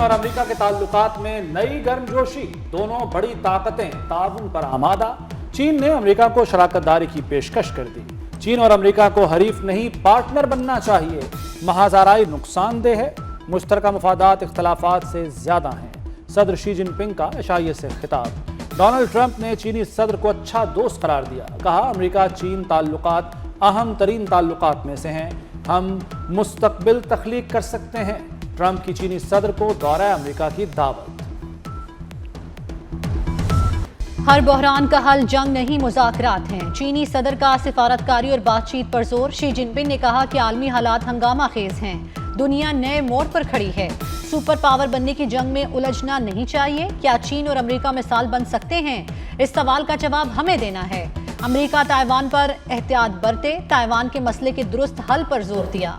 और अमेरिका के ताल्लुकात में नई गर्मजोशी, दोनों बड़ी ताकतें ताउन पर आमादा। चीन ने अमेरिका को शराकतदारी की पेशकश कर दी। चीन और अमेरिका को हरीफ नहीं पार्टनर बनना चाहिए। महाजाराई नुकसानदेह है, मुश्तरका मफादात इख्तलाफात से ज्यादा हैं। सदर शी जिनपिंग का एशिया से खिताब। डोनाल्ड ट्रंप ने चीनी सदर को अच्छा दोस्त करार दिया। कहा, अमेरिका चीन ताल्लुकात अहम तरीन ताल्लुकात में से हैं। हम मुस्तकबिल तख्लीक कर सकते हैं। ट्रंप की चीनी सदर को दौरा अमेरिका की दावत। हर बहरान का हल जंग नहीं, मुज़ाकरात हैं। चीनी सदर का सिफारतकारी और बातचीत पर जोर। शी जिनपिंग ने कहा कि आलमी हालात हंगामा खेज हैं। दुनिया नए मोड़ पर खड़ी है। सुपर पावर बनने की जंग में उलझना नहीं चाहिए। क्या चीन और अमेरिका मिसाल बन सकते हैं? इस सवाल का जवाब हमें देना है। अमेरिका ताइवान पर एहतियात बरते, ताइवान के मसले के दुरुस्त हल पर जोर दिया।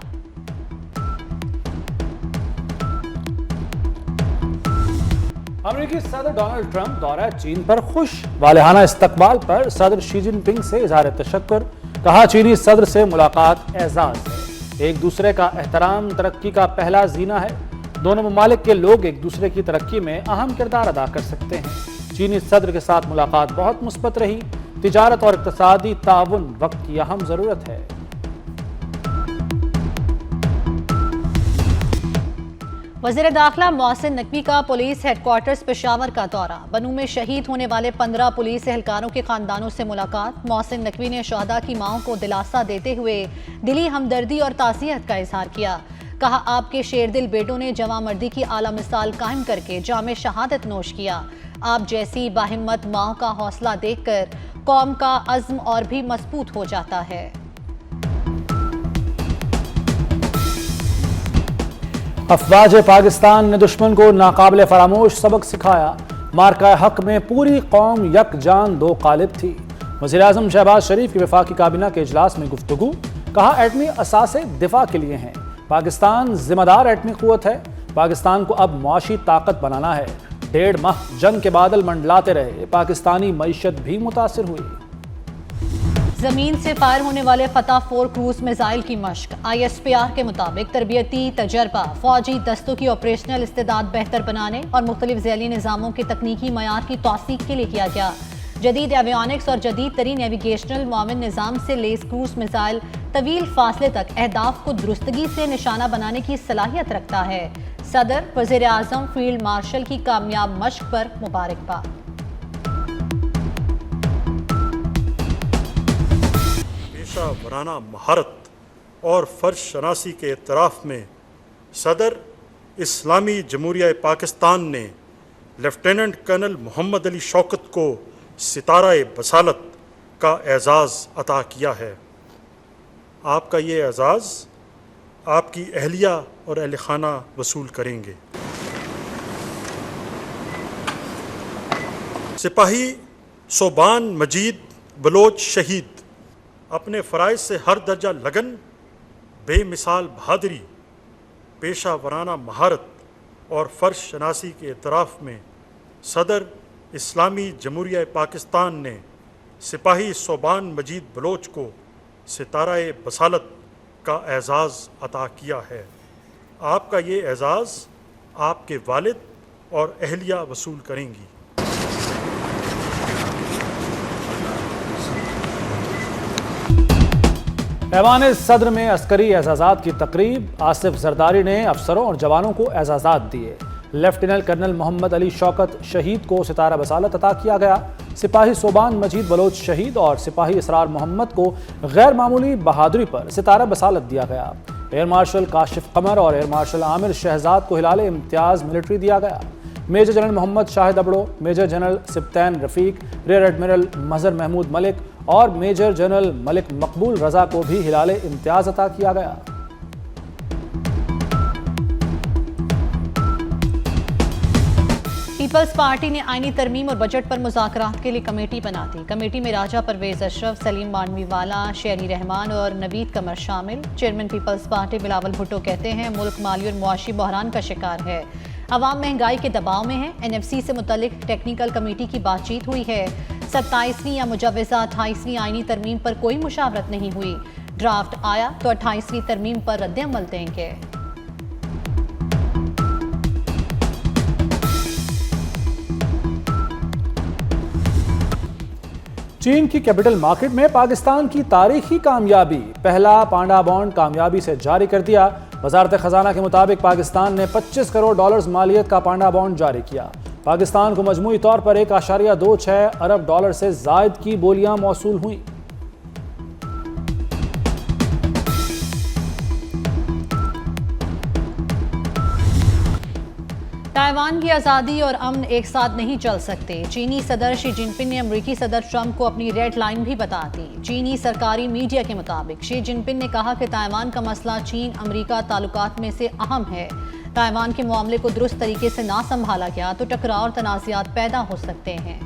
अमेरिकी सदर डोनाल्ड ट्रंप दौरा चीन पर खुश। वालिहाना इस्तकबाल पर सदर शी जिनपिंग से इजहार तशक्कुर। कहा, चीनी सदर से मुलाकात एजाज है। एक दूसरे का एहतराम तरक्की का पहला जीना है। दोनों ममालिक के लोग एक दूसरे की तरक्की में अहम किरदार अदा कर सकते हैं। चीनी सदर के साथ मुलाकात बहुत मुस्बत रही। तिजारत और इक़्तिसादी ताउन वक्त की अहम जरूरत है। वज़ीर दाखिला मोहसिन नकवी का पुलिस हेडक्वार्टर्स पेशावर का दौरा। बनू में शहीद होने वाले 15 पुलिस एहलकारों के खानदानों से मुलाकात। मोहसिन नकवी ने शहदा की माओं को दिलासा देते हुए दिली हमदर्दी और ताज़ियत का इजहार किया। कहा, आपके शेरदिल बेटों ने जवां मर्दी की आला मिसाल कायम करके जामे शहादत नोश किया। आप जैसी बाहिम्मत माओं का हौसला देखकर कौम का अज़्म और भी मजबूत हो जाता है। अफवाज पाकिस्तान ने दुश्मन को नाकाबिल फरामोश सबक सिखाया। मार्का हक में पूरी कौम यकजान दो कालिब थी। वज़ीर आज़म शहबाज शरीफ की वफाकी काबीना के इजलास में गुफ्तगू। कहा, एटमी असासे दिफा के लिए हैं। पाकिस्तान जिम्मेदार एटमी क़ुव्वत है। पाकिस्तान को अब मुआशी ताकत बनाना है। 1.5 माह जंग के बादल मंडलाते रहे। पाकिस्तानी मईशत भी मुतासिर हुई। जमीन से फायर होने वाले फतह 4 क्रूज मिसाइल की मश्क। ISPR के मुताबिक तरबियती तजर्बा फौजी दस्तों की ऑपरेशनल इस्तेदाद बेहतर बनाने और मुख्तलिफ ज़ैली निज़ामों के तकनीकी मयार की तौसीक के लिए किया गया। जदीद एवियोनिक्स और जदीद तरीन नेविगेशनल माविन निज़ाम से लेस क्रूज मिसाइल तवील फासले तक अहदाफ को दुरुस्तगी से निशाना बनाने की सलाहियत रखता है। सदर, वज़ीर आज़म, फील्ड मार्शल की कामयाब मश्क पर मुबारकबाद। वराना महारत और फ़र्श शनासी के इतराफ़ में सदर इस्लामी जमहूरिया पाकिस्तान ने लेफ्टिनेंट कर्नल मोहम्मद अली शौकत को सितारा बसालत का एज़ाज़ अता किया है। आपका ये एज़ाज़ आपकी अहलिया और अहल खाना वसूल करेंगे। सिपाही सोबान मजीद बलोच शहीद अपने फ़राइज़ से हर दर्जा लगन, बेमिसाल बहादुरी, पेशा वराना महारत और फ़र्श शनासी के इतराफ़ में सदर इस्लामी जमहूरिया पाकिस्तान ने सिपाही सोबान मजीद बलोच को सितारा बसालत का एज़ाज़ अता किया है। आपका ये एज़ाज़ आपके वालिद और अहलिया वसूल करेंगी। ऐवान सदर में अस्करी एजाज़ात की तकरीब। आसिफ जरदारी ने अफसरों और जवानों को एजाज़ात दिए। लेफ्टिनेंट कर्नल मोहम्मद अली शौकत शहीद को सितारा बसालत अता किया गया। सिपाही सोबान मजीद बलोच शहीद और सिपाही इसरार मोहम्मद को गैर मामूली बहादुरी पर सितारा बसालत दिया गया। एयर मार्शल काशिफ कमर और एयर मार्शल आमिर शहजाद को हिलाले इम्तियाज़ मिलिट्री दिया गया। Major general Mohammad Shahid Abro, major general Sibtain Rafique, rear admiral Mazhar Mahmood Malik और मेजर जनरल मलिक मकबूल रजा को भी हिलाले इम्तियाज़ अता किया गया। पीपल्स पार्टी ने आईनी तरमीम और बजट पर मुज़ाकरात के लिए कमेटी बना दी। कमेटी में राजा परवेज अशरफ, सलीम मानवीवाला, शेरी रहमान और नवीद कमर शामिल। Chairman peoples party Bilawal Bhutto कहते हैं, मुल्क माली और मुआशी बहरान का शिकार है। अवाम महंगाई के दबाव में है। NFC से मुतल्लिक टेक्निकल कमेटी की बातचीत हुई है। 27वीं या मुजव्वज़ा 28वीं आईनी तरमीम पर कोई मुशावरत नहीं हुई। ड्राफ्ट आया तो 28वीं तरमीम पर रद्द-ए-अमल देंगे। चीन की कैपिटल मार्केट में पाकिस्तान की तारीखी कामयाबी, पहला पांडा बॉन्ड कामयाबी से जारी कर दिया। वजारत खजाना के मुताबिक पाकिस्तान ने 25 करोड़ डॉलर्स मालियत का पांडा बॉन्ड जारी किया। पाकिस्तान को मजमूई तौर पर 1.26 अरब डॉलर से जायद की बोलियां मौसूल हुई। ताइवान की आज़ादी और अमन एक साथ नहीं चल सकते। चीनी सदर शी जिनपिंग ने अमेरिकी सदर ट्रंप को अपनी रेड लाइन भी बता दी। चीनी सरकारी मीडिया के मुताबिक शी जिनपिंग ने कहा कि ताइवान का मसला चीन अमेरिका ताल्लुकात में से अहम है। ताइवान के मामले को दुरुस्त तरीके से ना संभाला गया तो टकराव और तनाज़ात पैदा हो सकते हैं।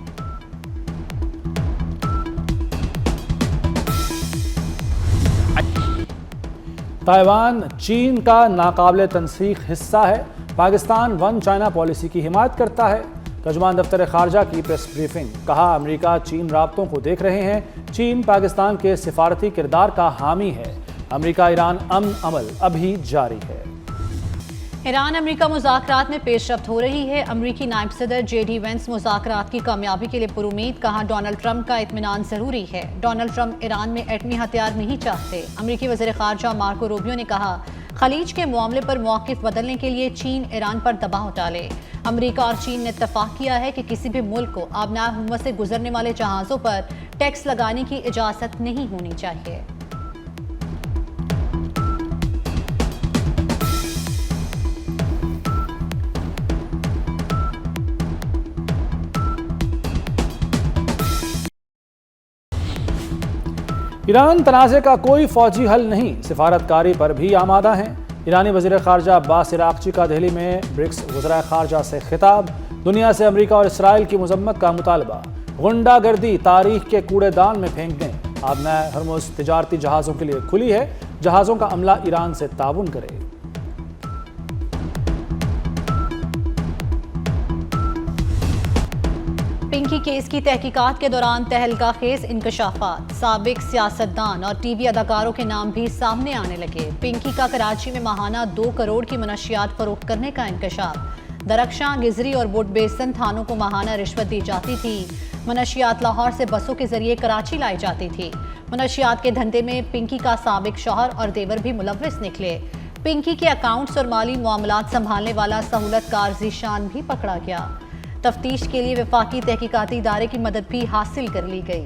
ताइवान चीन का नाकाबिले तनसीख हिस्सा है। पाकिस्तान वन चाइना पॉलिसी की हिमायत करता है। तर्जुमान दफ्तर खारजा की प्रेस ब्रीफिंग, कहा अमेरिका चीन राब्तों को देख रहे हैं। चीन पाकिस्तान के सिफारती किरदार का हामी है। अमेरिका ईरान अमन अमल अभी जारी है। ईरान अमेरिका मुज़ाकरात में पेशरफ्त हो रही है। अमेरिकी नायब सदर JD वेंस मुज़ाकरात की कामयाबी के लिए पुरुमीद, कहा डोनाल्ड ट्रंप का इत्मीनान जरूरी है। डोनाल्ड ट्रंप ईरान में एटमी हथियार नहीं चाहते। अमेरिकी वज़ीर ख़ारजा मार्को रूबियो ने कहा खलीज के मामले पर मौक़िफ़ बदलने के लिए चीन ईरान पर दबाव डाले। अमेरिका और चीन ने इत्तफ़ाक़ किया है कि किसी भी मुल्क को आबनाए हुकूमत से गुजरने वाले जहाज़ों पर टैक्स लगाने की इजाज़त नहीं होनी चाहिए। ईरान तनाज़े का कोई फौजी हल नहीं, सिफारतकारी पर भी आमादा हैं। ईरानी वज़ीर ख़ारजा अब्बास इराक़ची का दिल्ली में ब्रिक्स वज़राए ख़ारजा से खिताब, दुनिया से अमेरिका और इसराइल की मज़म्मत का मुतालबा। गुंडागर्दी तारीख के कूड़ेदान में फेंक दें। आबनाए हरमुज़ तिजारती जहाज़ों के लिए खुली है। जहाज़ों का अमला ईरान से ताउन करे। पिंकी केस की तहकीकात के दौरान तहलका खेज इंकशाफात, साबिक सियासतदान और टीवी अदाकारों के नाम भी सामने आने लगे। पिंकी का कराची में माहाना 2 करोड़ की मनशियात फरोख्त करने का इंकशाफ। दरख्शां, गिजरी और वुड बेसन थानों को माहाना रिश्वत दी जाती थी। मनशियात लाहौर से बसों के जरिए कराची लाई जाती थी। मनशियात के धंधे में पिंकी का साबिक शौहर और देवर भी मुलव्विस निकले। पिंकी के अकाउंट्स और माली मामलात संभालने वाला सहूलतकार ज़ीशान भी पकड़ा गया। तफ्तीश के लिए वफाकी तहकीकाती इदारे की मदद भी हासिल कर ली गई।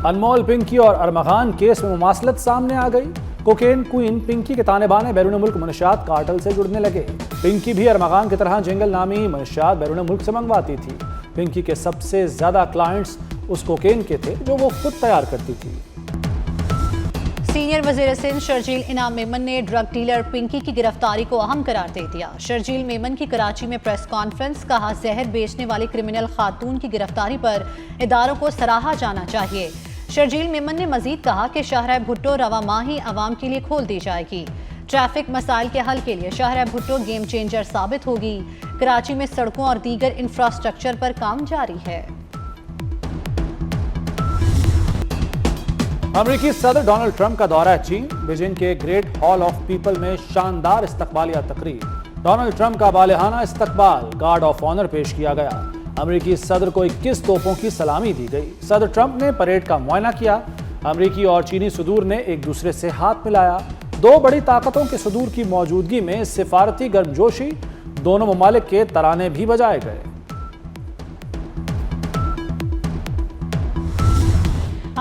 अनमोल पिंकी और अरमगान केस में मुमासलत सामने आ गई। कोकेन क्वीन पिंकी के ताने बाने बैरून मुल्क मनशियात कार्टल से जुड़ने लगे। पिंकी भी अरमगान की तरह जिंगल नामी मनशियात बैरून मुल्क से मंगवाती थी। पिंकी के सबसे ज्यादा क्लाइंट्स उस कोकेन के थे जो वो खुद तैयार करती थी। सीनियर वज़ीर सिंध शर्जील इनाम मेमन ने ड्रग डीलर पिंकी की गिरफ्तारी को अहम करार दे दिया। शर्जील मेमन की कराची में प्रेस कॉन्फ्रेंस, कहा जहर बेचने वाली क्रिमिनल खातून की गिरफ्तारी पर इदारों को सराहा जाना चाहिए। शर्जील मेमन ने मजीद कहा कि शाहराह भुट्टो रवा माह ही आवाम के लिए खोल दी जाएगी। ट्रैफिक मसाइल के हल के लिए शाहराह भुट्टो गेम चेंजर साबित होगी। कराची में सड़कों और दीगर इंफ्रास्ट्रक्चर पर काम जारी है। अमेरिकी सदर डोनाल्ड ट्रंप का दौरा चीन, बीजिंग के ग्रेट हॉल ऑफ पीपल में शानदार इस्तकबालिया तकरीब। डोनाल्ड ट्रंप का बालिहाना इस्तकबाल, गार्ड ऑफ ऑनर पेश किया गया। अमेरिकी सदर को 21 तोपों की सलामी दी गई। सदर ट्रंप ने परेड का मुआयना किया। अमेरिकी और चीनी सदूर ने एक दूसरे से हाथ मिलाया। 2 बड़ी ताकतों के सदूर की मौजूदगी में सिफारती गर्मजोशी, दोनों ममालिक के तराने भी बजाए गए।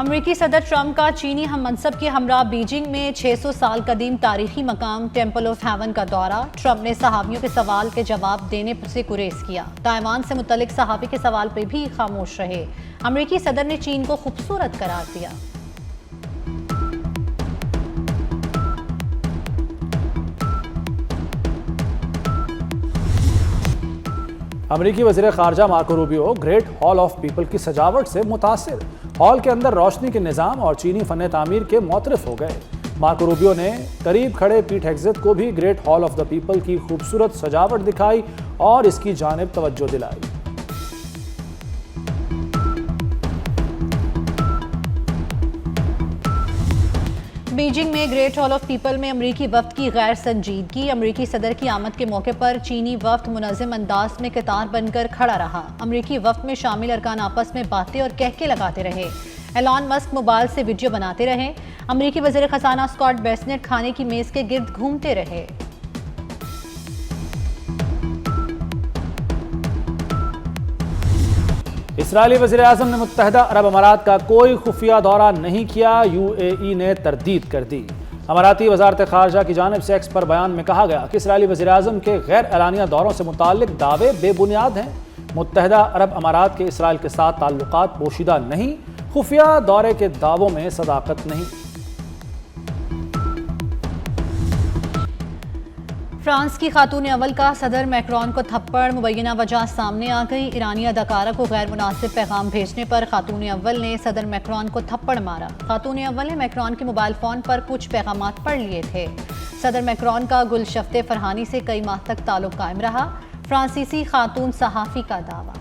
अमेरिकी सदर ट्रंप का चीनी हम मनसब के हमरा बीजिंग में 600 साल कदीम तारीखी मकाम टेम्पल ऑफ हेवन का दौरा। ट्रंप ने सहाबियों के सवाल के जवाब देने से गुरेज किया। ताइवान से मुतल्लिक सहाबी के सवाल पर भी खामोश रहे। अमेरिकी सदर ने चीन को खूबसूरत करार दिया। अमेरिकी वज़ीर ख़ारजा Marco Rubio great hall of people की सजावट से मुतासिर। हॉल के अंदर रोशनी के निज़ाम और चीनी फ़न तामीर के मोतरफ हो गए। मार्को रूबियो ने करीब खड़े पीट हेग्ज़ेट को भी great hall of the people की खूबसूरत सजावट दिखाई और इसकी जानिब तवज्जो दिलाई। बीजिंग में ग्रेट हॉल ऑफ पीपल में अमरीकी वफ्द की गैर संजीदगी। अमरीकी सदर की आमद के मौके पर चीनी वफ्द मुनज़्ज़म अंदाज में कतार बनकर खड़ा रहा। अमरीकी वफ्द में शामिल अरकान आपस में बातें और कहके लगाते रहे। एलॉन मस्क मोबाइल से वीडियो बनाते रहे। अमरीकी वज़ीर ख़ज़ाना स्कॉट बेसेंट खाने की मेज़ के गिर्द घूमते रहे। इसराइली वज़ीर-ए-आज़म ने मुत्तहिदा अरब अमारात का कोई खुफिया दौरा नहीं किया। UAE ने तरदीद कर दी। अमाराती वज़ारत ख़ारजा की जानिब से एक्स पर बयान में कहा गया कि इसराइली वज़ीर-ए-आज़म के गैर एलानिया दौरों से मुताल्लिक दावे बेबुनियाद हैं। मुत्तहिदा अरब अमारात के इसराइल के साथ ताल्लुकात पोशीदा नहीं, खुफिया दौरे के दावों में सदाकत नहीं। फ्रांस की खातून अव्वल का सदर मैक्रोन को थप्पड़। मुबैना वजह सामने आ गई। ईरानी अदाकारा को गैर मुनासिब पैगाम भेजने पर खातून अव्वल ने सदर मैक्रोन को थप्पड़ मारा। खातून अव्वल ने मैक्रोन के मोबाइल फ़ोन पर कुछ पैगामात पढ़ लिए थे। सदर मैक्रोन का गुलशफ्ते फरहानी से कई माह तक ताल्लुक कायम रहा। फ्रांसीसी खातून सहाफ़ी का दावा।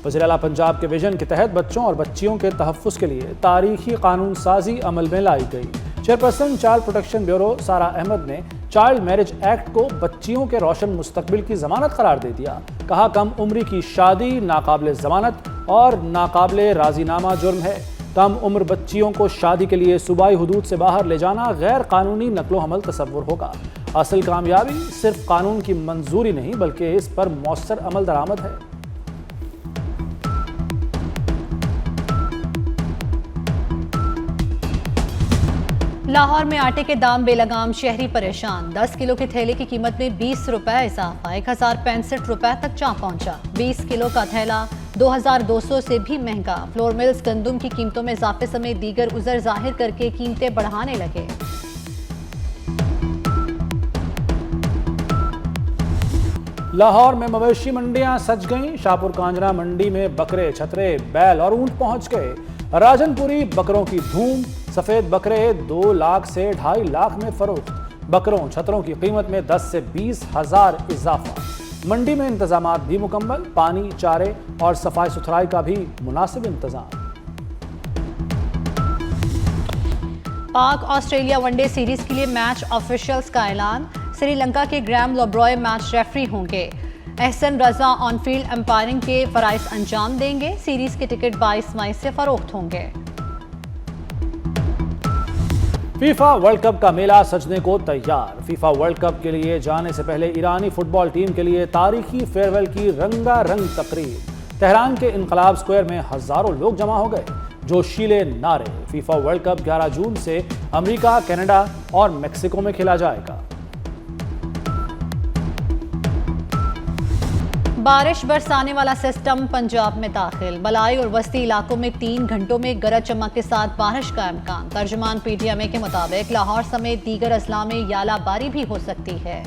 वज़ीर आला पंजाब के विजन के तहत बच्चों और बच्चियों के तहफ़्फ़ुज़ के लिए तारीखी कानून साजी अमल में लाई गई। चेयरपर्सन चाइल्ड प्रोटेक्शन ब्यूरो सारा अहमद ने चाइल्ड मैरिज एक्ट को बच्चियों के रोशन मुस्तकबिल की ज़मानत करार दे दिया। कहा, कम उम्री की शादी नाकाबिल ज़मानत और नाकाबिल राजीनामा जुर्म है। कम उम्र बच्चियों को शादी के लिए सूबाई हुदूद से बाहर ले जाना गैर कानूनी नकलो हमल तसव्वुर होगा। असल कामयाबी सिर्फ कानून की मंजूरी नहीं बल्कि इस पर मौसर अमल दरामद है। लाहौर में आटे के दाम बेलगाम, शहरी परेशान। 10 किलो के थैले की कीमत में 20 रुपए इजाफा, 1065 रुपए तक जा पहुंचा। 20 किलो का थैला 2200 से भी महंगा। फ्लोर मिल्स गंदुम की कीमतों में इजाफे समेत दीगर उज़र जाहिर करके कीमतें बढ़ाने लगे। लाहौर में मवेशी मंडियां सज गईं। शाहपुर कांजरा मंडी में बकरे, छतरे, बैल और ऊंट पहुंच गए। राजनपुरी बकरों की धूम। सफेद बकरे 2 लाख से 2.5 लाख में फरोख्त। बकरों, छतरों की कीमत में 10 से 20 हज़ार इजाफा। मंडी में इंतजामात भी मुकम्मल। पानी, चारे और सफाई सुथराई का भी मुनासिब इंतजाम। पाक ऑस्ट्रेलिया वनडे सीरीज के लिए मैच ऑफिशियल्स का ऐलान। श्रीलंका के ग्रैम लोब्रॉय मैच रेफरी होंगे। एहसन रजा ऑन फील्ड एम्पायरिंग के फराइज अंजाम देंगे। सीरीज के टिकट 22 मई से फरोख्त होंगे। फीफा वर्ल्ड कप का मेला सजने को तैयार। फीफा वर्ल्ड कप के लिए जाने से पहले ईरानी फुटबॉल टीम के लिए तारीखी फेयरवेल की रंगारंग तकरीब। तेहरान के इनकलाब स्क्वायर में हजारों लोग जमा हो गए। जोशीले नारे। फीफा वर्ल्ड कप 11 जून से अमेरिका, कनाडा और मेक्सिको में खेला जाएगा। बारिश बरसाने वाला सिस्टम पंजाब में दाखिल। बलाई और वस्ती इलाकों में 3 घंटों में गरज चमक के साथ बारिश का इम्कान। तर्जुमान PTMA के मुताबिक लाहौर समेत दीगर अजला में यालाबारी भी हो सकती है।